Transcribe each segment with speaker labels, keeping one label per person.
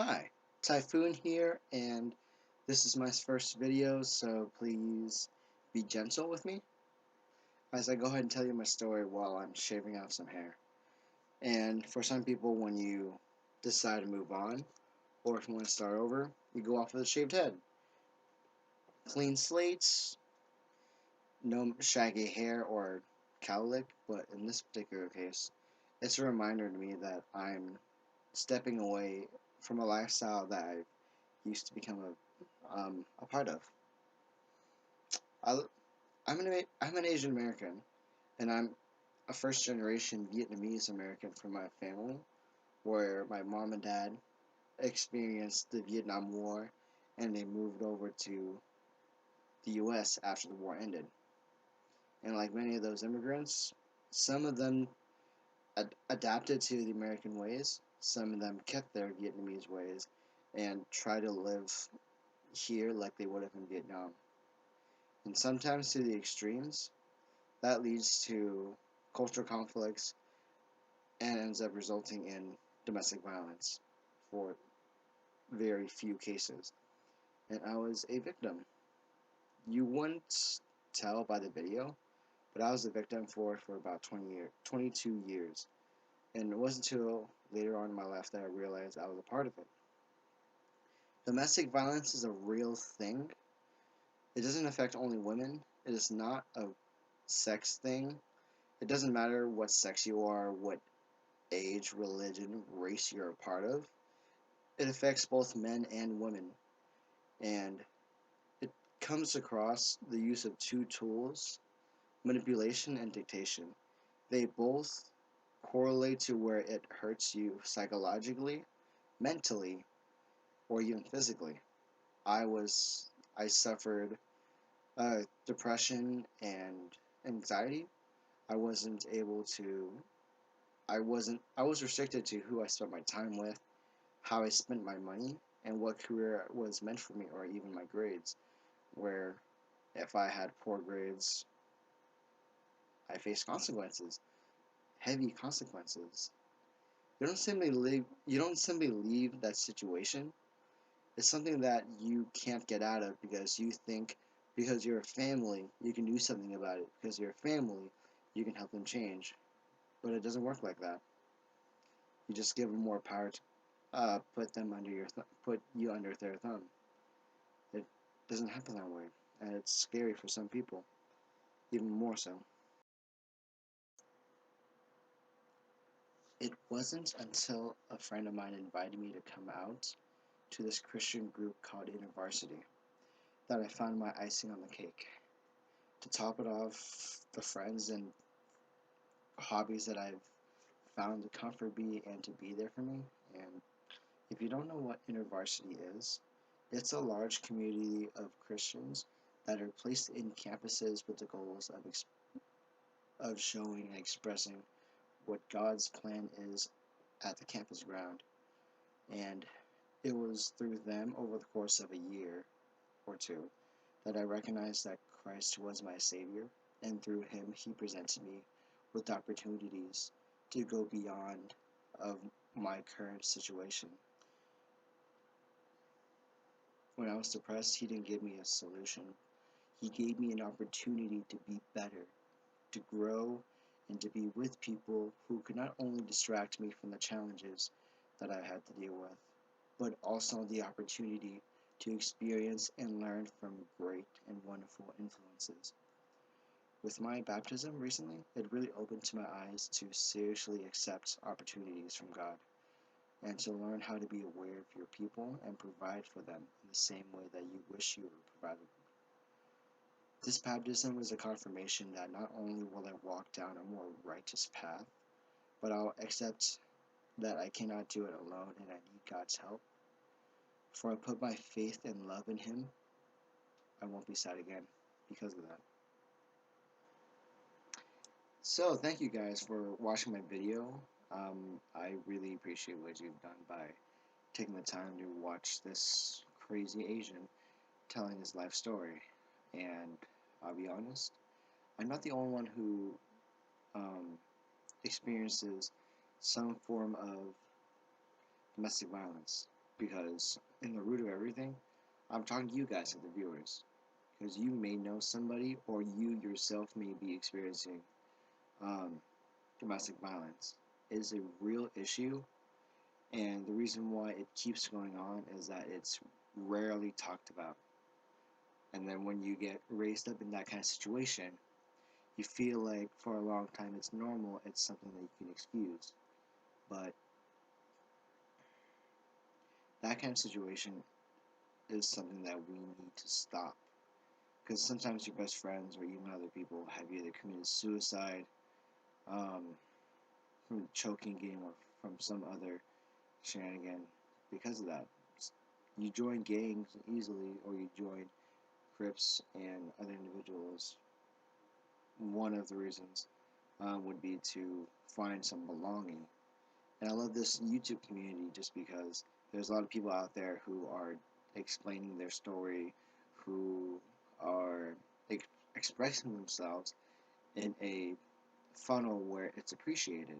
Speaker 1: Hi, Typhoon here, and this is my first video, so please be gentle with me as I go ahead and tell you my story while I'm shaving off some hair. And for some people, when you decide to move on, or if you want to start over, you go off with a shaved head. Clean slates, no shaggy hair or cowlick, but in this particular case, it's a reminder to me that I'm stepping away from a lifestyle that I used to become a part of. I, I'm an Asian American, and I'm a first generation Vietnamese American from my family, where my mom and dad experienced the Vietnam War, and they moved over to the U.S. after the war ended. And like many of those immigrants, some of them adapted to the American ways, some of them kept their Vietnamese ways, and tried to live here like they would have in Vietnam. And sometimes to the extremes, that leads to cultural conflicts and ends up resulting in domestic violence for very few cases. And I was a victim. You wouldn't tell by the video, but I was a victim for about 22 years. And it wasn't until later on in my life that I realized I was a part of it. Domestic violence is a real thing. It doesn't affect only women. It is not a sex thing. It doesn't matter what sex you are, what age, religion, race you're a part of. It affects both men and women, and it comes across the use of two tools, manipulation and dictation. They both correlate to where it hurts you psychologically, mentally, or even physically. I suffered depression and anxiety. I wasn't able to I was restricted to who I spent my time with, how I spent my money, and what career was meant for me, or even my grades. Where if I had poor grades, I faced consequences, heavy consequences. You don't simply leave that situation. It's something that you can't get out of because you think because you're a family, you can do something about it. Because you're a family, you can help them change. But it doesn't work like that. You just give them more power to put you under their thumb. It doesn't happen that way, and it's scary for some people, even more so. It wasn't until a friend of mine invited me to come out to this Christian group called InterVarsity that I found my icing on the cake. To top it off, the friends and hobbies that I've found to comfort me and to be there for me. And if you don't know what InterVarsity is, it's a large community of Christians that are placed in campuses with the goals of showing and expressing what God's plan is at the campus ground. And it was through them over the course of a year or two that I recognized that Christ was my Savior, and through Him He presented me with opportunities to go beyond of my current situation. When I was depressed, He didn't give me a solution. He gave me an opportunity to be better, to grow, and to be with people who could not only distract me from the challenges that I had to deal with, but also the opportunity to experience and learn from great and wonderful influences. With my baptism recently, it really opened to my eyes to seriously accept opportunities from God and to learn how to be aware of your people and provide for them in the same way that you wish you were provided. This baptism is a confirmation that not only will I walk down a more righteous path, but I'll accept that I cannot do it alone and I need God's help. For I put my faith and love in Him, I won't be sad again because of that. So, thank you guys for watching my video. I really appreciate what you've done by taking the time to watch this crazy Asian telling his life story. And I'll be honest, I'm not the only one who um, experiences some form of domestic violence. because in the root of everything, I'm talking to you guys, the viewers, because you may know somebody or you yourself may be experiencing um, domestic violence. It is a real issue, and the reason why it keeps going on is that it's rarely talked about. And then when you get raised up in that kind of situation, you feel like for a long time it's normal, it's something that you can excuse. But that kind of situation is something that we need to stop. Because sometimes your best friends or even other people have either committed suicide um, from the choking game or from some other shenanigan because of that. You join gangs easily, or you join Crips and other individuals. One of the reasons would be to find some belonging. And I love this YouTube community just because there's a lot of people out there who are explaining their story, who are expressing themselves in a funnel where it's appreciated,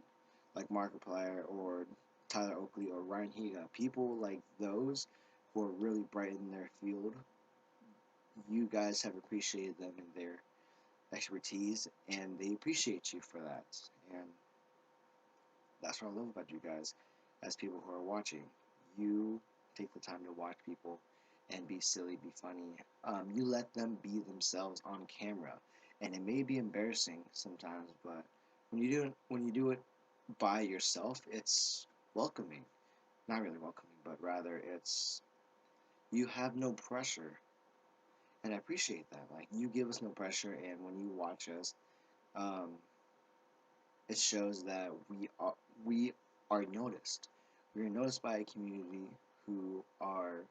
Speaker 1: like Markiplier or Tyler Oakley or Ryan Higa. People like those who are really bright in their field, you guys have appreciated them in their expertise, and they appreciate you for that. And that's what I love about you guys as people who are watching. You take the time to watch people and be silly, be funny. You let them be themselves on camera, and it may be embarrassing sometimes, but when you do it by yourself, it's welcoming. Not really welcoming, but rather it's you have no pressure, and I appreciate that. Like you give us no pressure, and when you watch us, um, it shows that we are noticed. We are noticed by a community who are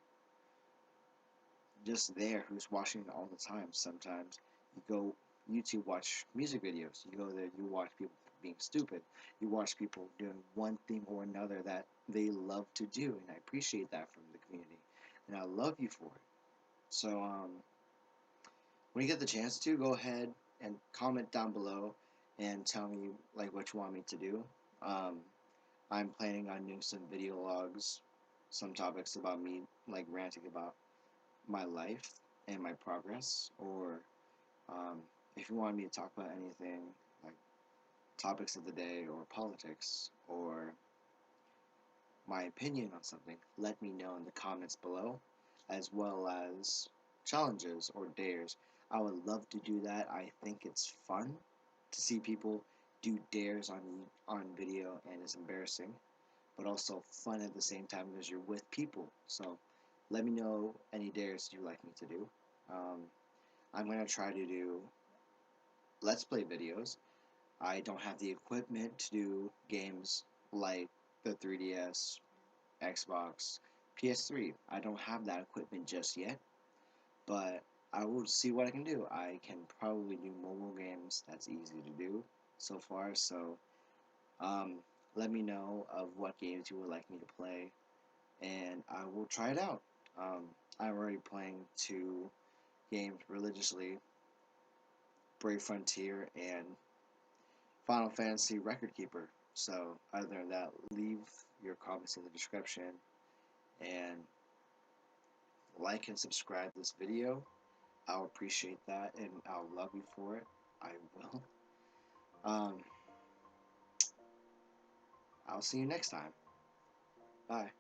Speaker 1: just there, who's watching all the time. Sometimes you go YouTube, watch music videos. You go there, you watch people being stupid. You watch people doing one thing or another that they love to do, and I appreciate that from the community, and I love you for it. So when you get the chance to, go ahead and comment down below and tell me like what you want me to do. Um, I'm planning on doing some video logs, some topics about me, like ranting about my life and my progress, or if you want me to talk about anything, like topics of the day, or politics, or my opinion on something, let me know in the comments below, as well as challenges or dares. I would love to do that. I think it's fun to see people do dares on video, and it's embarrassing, but also fun at the same time because you're with people. So let me know any dares you'd like me to do. Um, I'm going to try to do Let's Play videos. I don't have the equipment to do games like the 3DS, Xbox, PS3. I don't have that equipment just yet, but I will see what I can do. I can probably do mobile games. That's easy to do so far. So um, let me know of what games you would like me to play, and I will try it out. Um, I'm already playing 2 games religiously: Brave Frontier and Final Fantasy Record Keeper. So other than that, leave your comments in the description and like and subscribe this video. I'll appreciate that and I'll love you for it. I will. Um, I'll see you next time. Bye.